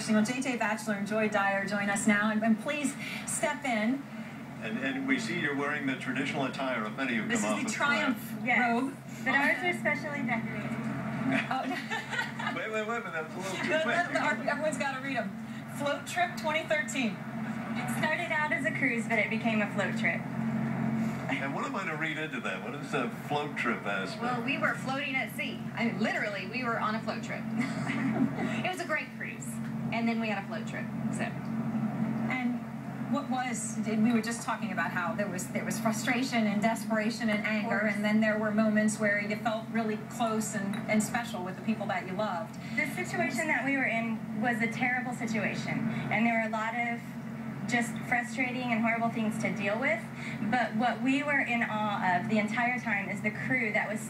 information. Well, J.J. Batchelor and Joy Dyer join us now, and please step in. And we see you're wearing the traditional attire of many who come off of This is the Triumph robe. But ours are specially decorated. Oh. wait, that's a little too quick. Everyone's got to read them. Float Trip 2013. It started out as a cruise, but it became a float trip. And what am I to read into that? What is the float trip aspect? Well, we were floating at sea. I mean, literally, we were on a float trip. It was a great cruise. And then we had a float trip. So. And what was, we were just talking about how there was frustration and desperation and anger, and then there were moments where you felt really close and special with the people that you loved. The situation that we were in was a terrible situation, and there were a lot of just frustrating and horrible things to deal with, but what we were in awe of the entire time is the crew that was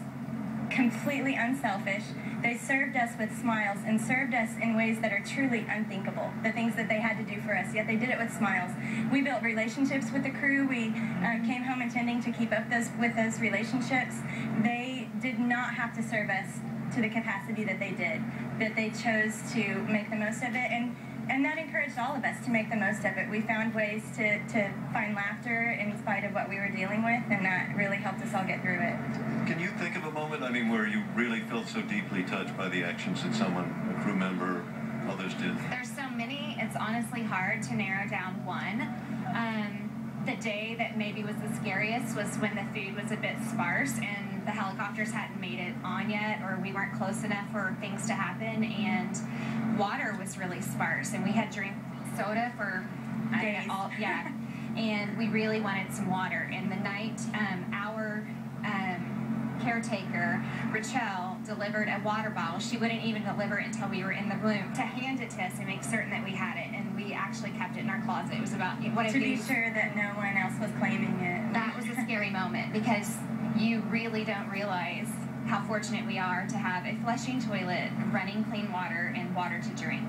completely unselfish. They served us with smiles and served us in ways that are truly unthinkable, the things that they had to do for us, yet they did it with smiles. We built relationships with the crew. We came home intending to keep up with those relationships. They did not have to serve us to the capacity that they did, that they chose to make the most of it, and that encouraged all of us to make the most of it. We found ways to find laughter in spite of what we were dealing with, and that really helped us all get through it. Can you think of a moment, where you really felt so deeply touched by the actions that someone, a crew member, others did? There's so many, it's honestly hard to narrow down one. The day that maybe was the scariest was when the food was a bit sparse and the helicopters hadn't made it on yet, or we weren't close enough for things to happen, and water was really sparse, and we had drank soda for days. And we really wanted some water. And the night our caretaker, Rachel, delivered a water bottle. She wouldn't even deliver it until we were in the room to hand it to us and make certain that we had it, and we actually kept it in our closet. It was about to be sure that no one else was claiming it. That was a scary moment, because you really don't realize how fortunate we are to have a flushing toilet, running clean water, and water to drink.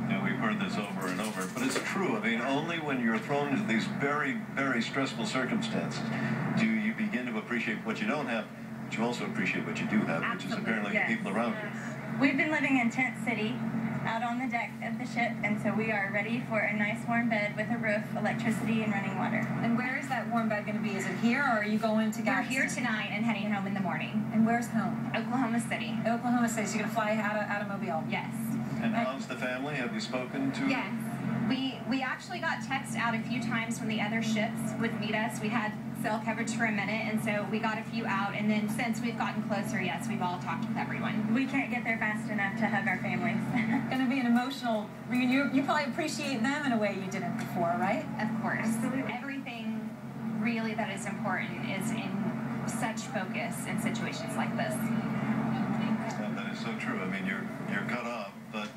Yeah, we've heard this over and over, but it's true. Only when you're thrown into these very, very stressful circumstances do you begin to appreciate what you don't have, but you also appreciate what you do have, which is apparently the people around you. We've been living in Tent City, out on the deck of the ship, and so we are ready for a nice warm bed with a roof, electricity, and running water. And where is that warm bed going to be? Is it here, or are you going to We're here tonight and heading home in the morning. And where's home? Oklahoma City. Oklahoma City. So you're going to fly out of Mobile? Yes. And how's the family? Have you spoken to? Yes. We actually got text out a few times when the other ships would meet us. We had cell coverage for a minute, and so we got a few out, and then since we've gotten closer, yes, we've all talked with everyone. We can't get there fast enough to hug our families. Going to be an emotional reunion. You probably appreciate them in a way you didn't before, right? Of course. Absolutely. Everything really that is important is in such focus in situations like this. That is so true. You're cut off, but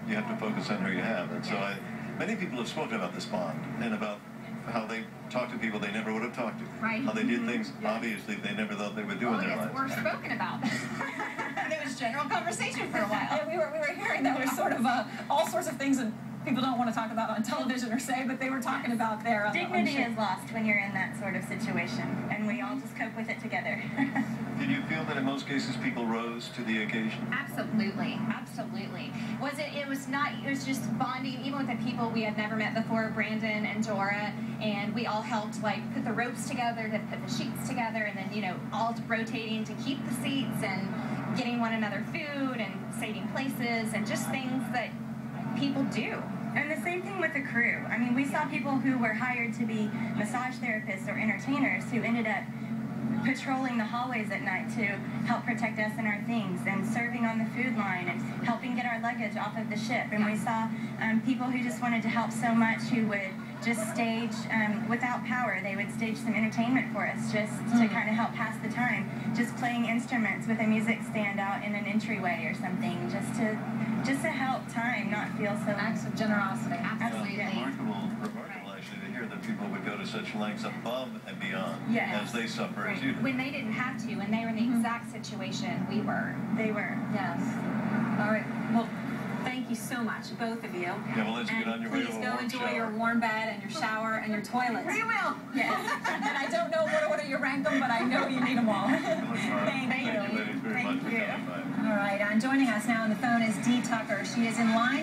you have to focus on who you have. And so many people have spoken about this bond and about how they talk to people they never would have talked to. Right. How they did things, obviously, they never thought they would do in their lives. Were spoken about. There was general conversation for a while. Yeah, we were hearing that there's sort of all sorts of things that people don't want to talk about on television or say, but they were talking about their dignity is lost when you're in that sort of situation, and we all just cope with it together. Did you feel that in most cases people rose to the occasion? Absolutely, absolutely. It was just bonding, even with the people we had never met before, Brandon and Dora, and we all helped put the ropes together to put the sheets together, and then all rotating to keep the seats and getting one another food and saving places and just things that people do. And the same thing with the crew. We saw people who were hired to be massage therapists or entertainers who ended up patrolling the hallways at night to help protect us and our things, and serving on the food line and helping get our luggage off of the ship. And we saw people who just wanted to help so much, who would just stage, without power, they would stage some entertainment for us just to kind of help pass the time, just playing instruments with a music stand out in an entryway or something, just to help time not feel so... Acts of generosity. Absolutely. Remarkable actually to hear that people would go to such lengths above and beyond as they suffer as you did. When they didn't have to, when they were in the exact situation we were. They were. Yes. All right. Well, thank you so much, both of you. Yeah, well, let's get on your way to a please warm go enjoy shower. your warm bed and your shower and your toilet. We will. Yes. And I don't know what order you rank them, but I know you need them all. Thank Thank you you. ladies very much for coming by. All right. Joining us now on the phone is Dee Tucker. She is in line